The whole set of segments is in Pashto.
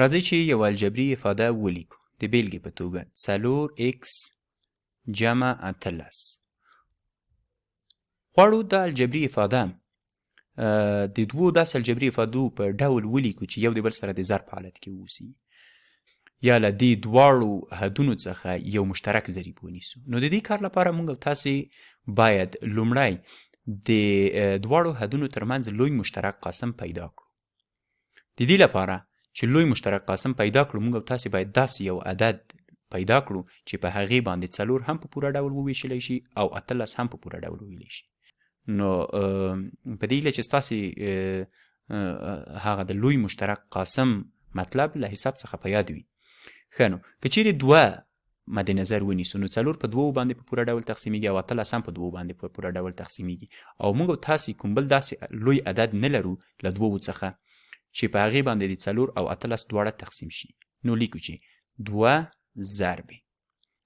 راځئ چې یوه الجبري افاده ولیکو. د بېلګې په توګه 4x جمع 18. غواړو دا الجبري افاده د دوو داسې الجبري افادو په ډول ولیکو چې یو د بل سره د ضرب په حالت کې اوسي، یا له دې دواړو حدونو څخه یو مشترک ضریب ونیسو. نو د دې کار لپاره موږ او تاسې باید لومړی د دواړو حدونو ترمنځ لوی مشترک قاسم پیدا کړو. د دې لپاره چې لوی مشترک قاسم پیدا کړو موږ او تاسې باید داسې یو عدد پیدا کړو چې په هغې باندې 4 هم په پوره ډول وویشلی شي او 18 هم په پوره ډول وویلی شي. نو په دې هیله چې ستاسې هغه د لوی مشترک قاسم مطلب له حساب څخه په یاد وي. ښه نو که چیرې 2 مد نظر ونیسو نو 4 په 2 باندې په پوره ډول تقسیمیږي او 18 هم په 2 باندې په پوره ډول تقسیمیږي، او موږ او تاسې کوم بل داسې لوی عدد نه لرو له 2 څخه چې په هغې باندې د 4 او 18 دواړه تقسیم شي. نو لیکو چې 2 ضرب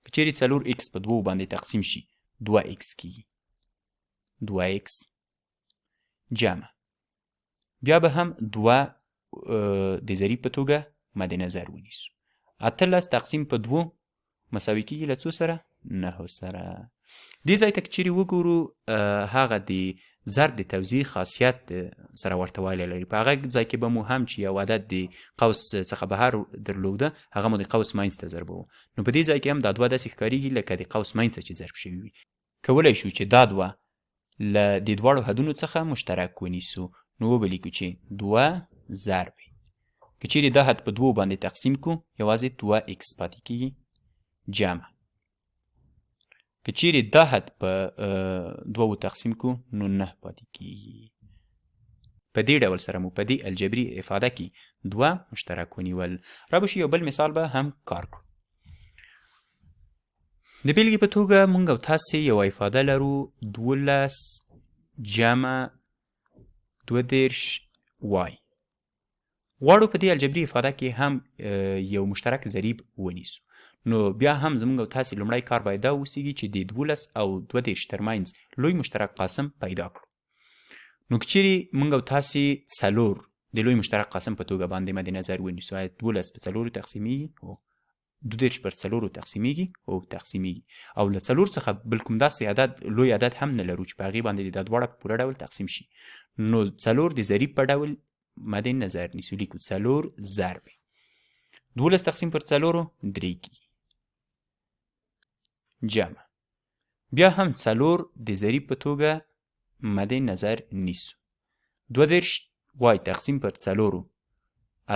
که چیرې 4x په 2 باندې تقسیم شي 2x کیږي، 2x جمع بیا به هم 2 د ضریب په توګه مد نظر ونیسو. 18 تقسیم په 2 مساوي کیږي له څو سره؟ 9 سره. دې ځای ته که چیرې وګورو هغه د ضرب د توزیع خاصیت سره ورته والی لري. په هغه ځای کې به مو هم چې یو عدد د قوس څخه بهر درلوده هغه مو د قوس منځ ته ضربوه. نو په دې ځای کې هم دا 2 داسې ښکارېږي لکه د قوس منځ ته چې ضرب شوي وي. کولی شو چې دا 2 له د دواړو حدونو څخه مشترک ونیسو. نو وبه لیکو چې 2 ضرب که چیرې دا حد په 2 باندې تقسیم کو یوازې 2x پاتې کیږي جمع که چیرې دا حد په 2 تقسیم کو نو 9 پاتې کیږي. په دې ډول سره مو په دې الجبري افاده کې 2 مشترک ونیول. را به شي یو بل مثال به هم کار کړو. د بېلګې په توګه موږ او تاسې یوه افاده لرو 12 جمع 22y. غواړو په دې الجبري افاده کې هم یو مشترک ضریب ونیسو. نو بیا هم زموږ او تاسې لومړی کار باید دا وسیږي چې د 12 او 22 ترمنځ لوی مشترک قاسم پیدا کړو. نو که چیرې موږ او تاسې 4 د لوی مشترک قاسم په توګه باندې مد نظر ونیسو، آیا 12 په 4 تقسیمیږي؟ هو. 22 پر 4 تقسیمیږي؟ هو تقسیمیږي. او له 4 څخه بل کوم داسې عدد لوی عدد هم نه لرو چې په هغې باندې دا دواړه په پوره ډول تقسیم شي. نو 4 د ضریب په ډول مد نظر نیسو. لیکو 4 ضرب 12 تقسیم پر 4 3 کیږي جمع بیا هم 4 د ضریب په توګه مد نظر نیسو. 22y تقسیم پر 4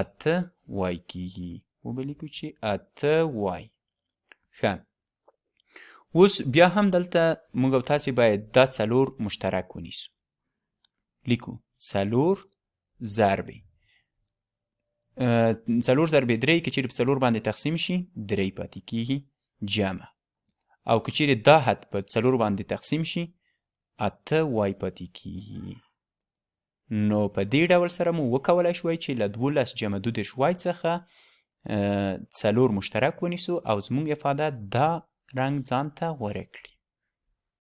8y کیږي. وبه لیکو چې 8y. ښه اوس بیا هم دلته موږ او تاسې باید دا 4 مشترک ونیسو. لیکو 4 ضرب 4 ضرب 3 که چیرې په 4 باندې تقسیم شي 3 پاتې کیږي جمع او که چیرې دا حد په 4 باندې تقسیم شي 8y پاتې کیږي. نو په دې ډول سره مو وکولی شوی چې له 12 جمع 22y څخه 4 مشترک ونیسو او زموږ افاده دا رنګ ځان ته غوره کړي.